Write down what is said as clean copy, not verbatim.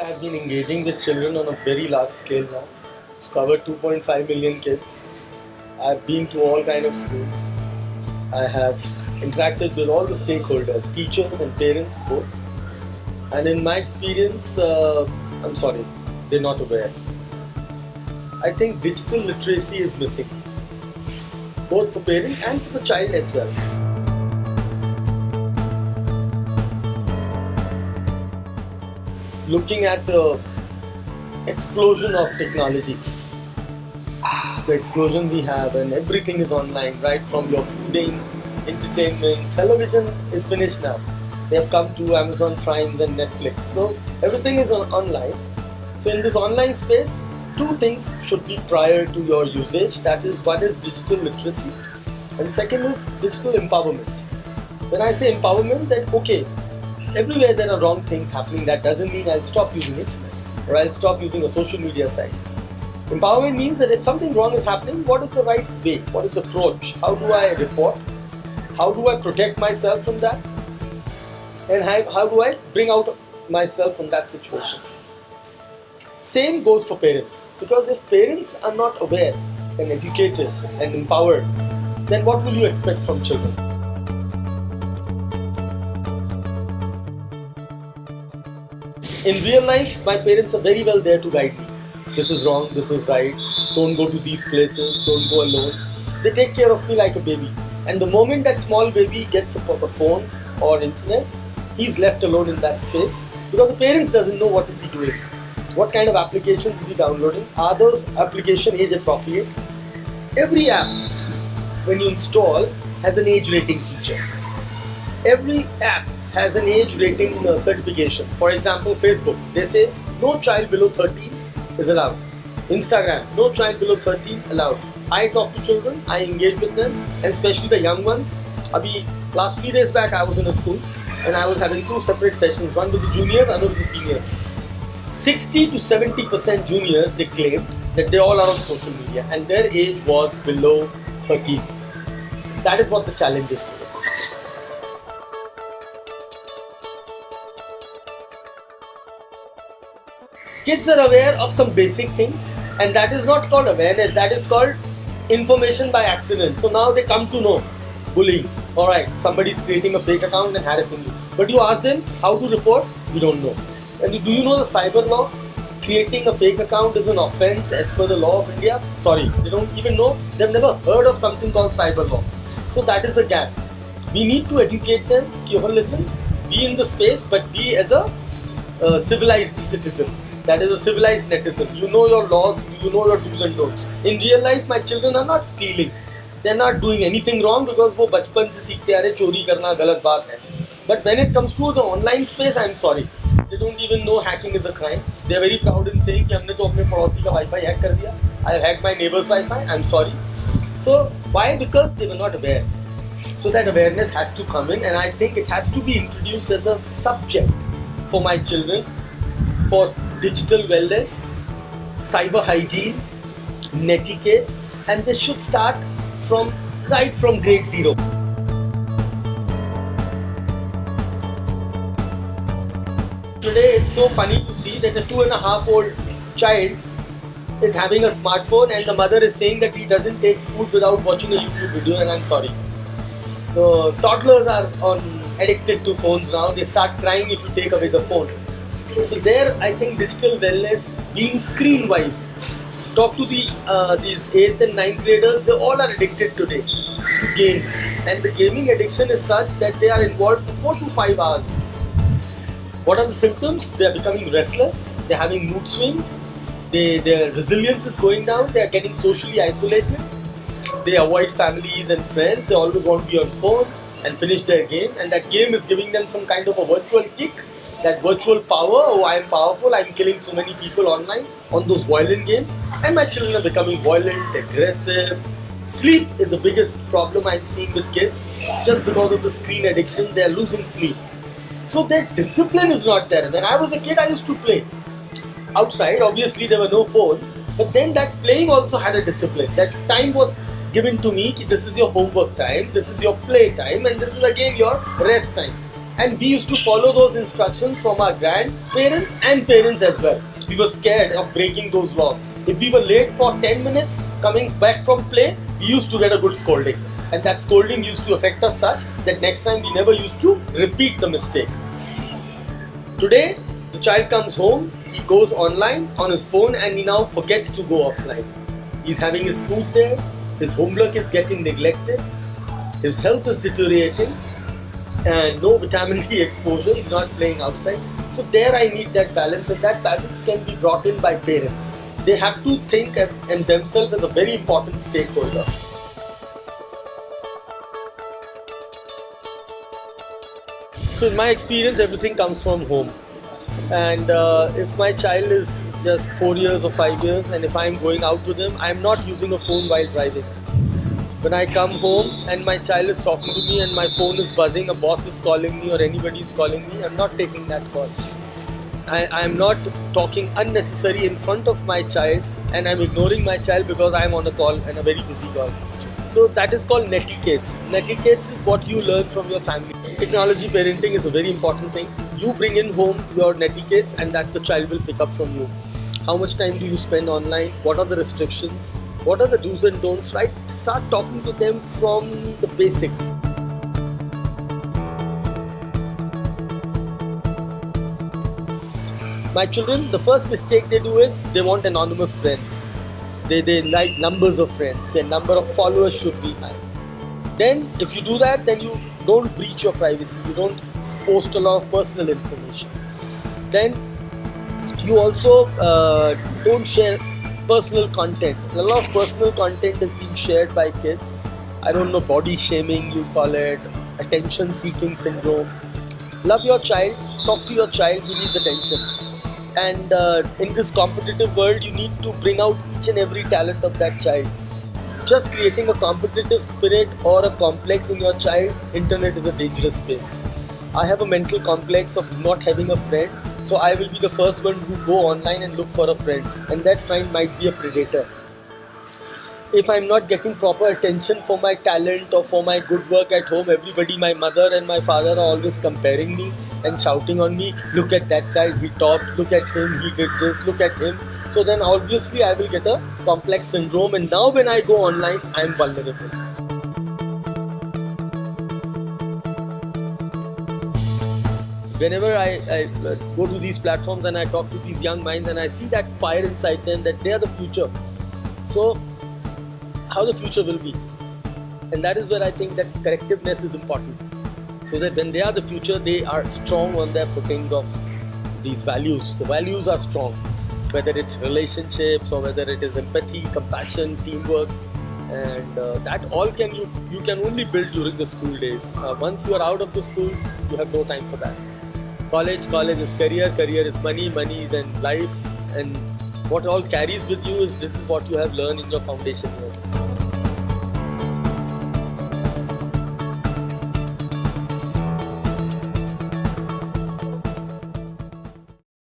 I've been engaging with children on a very large scale now. It's covered 2.5 million kids. I've been to all kind of schools. I have interacted with all the stakeholders, teachers and parents both. And in my experience, I'm sorry, they're not aware. I think digital literacy is missing, both for parents and for the child as well. Looking at the explosion of technology, the explosion we have, and everything is online, right from your fooding, entertainment, television is finished now. They have come to Amazon Prime and Netflix, so everything is online. So in this online space, two things should be prior to your usage. That is, one is digital literacy, and second is digital empowerment. When I say empowerment, then okay, everywhere there are wrong things happening. That doesn't mean I'll stop using it or I'll stop using a social media site. Empowerment means that if something wrong is happening, what is the right way? What is the approach? How do I report? How do I protect myself from that? And how do I bring out myself from that situation? Same goes for parents, because if parents are not aware and educated and empowered, then what will you expect from children? In real life, my parents are very well there to guide me. This is wrong, this is right, don't go to these places, don't go alone. They take care of me like a baby. And the moment that small baby gets a phone or internet, he's left alone in that space, because the parents doesn't know what is he doing. What kind of applications is he downloading? Are those applications age appropriate? Every app, when you install, has an age rating feature. Every app has an age rating certification. For example, Facebook, they say no child below 13 is allowed. Instagram, no child below 13 allowed. I talk to children, I engage with them, and especially the young ones. Last 3 days back, I was in a school and I was having two separate sessions, one with the juniors, other with the seniors. 60 to 70% juniors, they claimed that they all are on social media and their age was below 13. So that is what the challenge is. Kids are aware of some basic things, and that is not called awareness, that is called information by accident. So now they come to know bullying. Alright, somebody is creating a fake account and harassing you. But you ask them how to report, you don't know. And do you know the cyber law? Creating a fake account is an offense as per the law of India. Sorry, they don't even know. They've never heard of something called cyber law. So that is a gap. We need to educate them. Listen, be in the space, but be as a civilized citizen. That is a civilized netizen. You know your laws, you know your do's and don'ts. In real life, my children are not stealing. They're not doing anything wrong because वो बचपन से सीखते आ रहे चोरी करना गलत बात है. But when it comes to the online space, I'm sorry. They don't even know hacking is a crime. They're very proud in saying कि हमने तो अपने पड़ोसी का Wi-Fi hack कर दिया. I hacked my neighbor's Wi-Fi. I'm sorry. So why? Because they were not aware. So that awareness has to come in, and I think it has to be introduced as a subject for my children, for digital wellness, cyber hygiene, netiquette, and this should start right from grade 0. Today it's so funny to see that a 2.5-year-old child is having a smartphone and the mother is saying that he doesn't take food without watching a YouTube video, and I'm sorry. So toddlers are addicted to phones now. They start crying if you take away the phone. So there, I think digital wellness, being screen-wise, talk to these 8th and 9th graders, they all are addicted today to games. And the gaming addiction is such that they are involved for 4 to 5 hours. What are the symptoms? They are becoming restless, they are having mood swings, their resilience is going down, they are getting socially isolated, they avoid families and friends, they always want to be on phone and finish their game, and that game is giving them some kind of a virtual kick, that virtual power. Oh, I am powerful, I am killing so many people online on those violent games, and my children are becoming violent, aggressive. Sleep is the biggest problem I'm seeing with kids. Just because of the screen addiction, they are losing sleep. So their discipline is not there. When I was a kid, I used to play outside. Obviously, there were no phones, but then that playing also had a discipline. That time was given to me, this is your homework time, this is your play time, and this is again your rest time. And we used to follow those instructions from our grandparents and parents as well. We were scared of breaking those laws. If we were late for 10 minutes coming back from play, we used to get a good scolding. And that scolding used to affect us such that next time we never used to repeat the mistake. Today, the child comes home, he goes online on his phone and he now forgets to go offline. He's having his food there, his homework is getting neglected, his health is deteriorating, and no vitamin D exposure, he's not playing outside. So there I need that balance, and that balance can be brought in by parents. They have to think and themselves as a very important stakeholder. So in my experience, everything comes from home. And if my child is just 4 years or 5 years, and if I'm going out with him, I'm not using a phone while driving. When I come home and my child is talking to me and my phone is buzzing, a boss is calling me or anybody is calling me, I'm not taking that call. I'm not talking unnecessary in front of my child, and I'm ignoring my child because I'm on a call and a very busy call. So that is called netiquettes. Netiquettes is what you learn from your family. Technology parenting is a very important thing. You bring in home your netiquettes and that the child will pick up from you. How much time do you spend online? What are the restrictions? What are the do's and don'ts, right? Start talking to them from the basics. My children, the first mistake they do is they want anonymous friends. They like numbers of friends. Their number of followers should be high. Then if you do that, then you don't breach your privacy. You don't post a lot of personal information. Then you also don't share personal content. A lot of personal content is being shared by kids. I don't know, body shaming you call it, attention seeking syndrome. Love your child, talk to your child, he needs attention. And in this competitive world, you need to bring out each and every talent of that child. Just creating a competitive spirit or a complex in your child, internet is a dangerous space. I have a mental complex of not having a friend, so I will be the first one who go online and look for a friend, and that friend might be a predator. If I'm not getting proper attention for my talent or for my good work at home, everybody, my mother and my father are always comparing me and shouting on me, look at that child, he topped, look at him, he did this, look at him. So then obviously I will get a complex syndrome, and now when I go online, I'm vulnerable. Whenever I go to these platforms and I talk to these young minds and I see that fire inside them, that they are the future. So how the future will be, and that is where I think that correctiveness is important, so that when they are the future, they are strong on their footing of these values. The values are strong, whether it's relationships or whether it is empathy, compassion, teamwork, and that all you can only build during the school days. Once you are out of the school, you have no time for that. College is career is money is then life, and what all carries with you is this is what you have learned in your foundation years.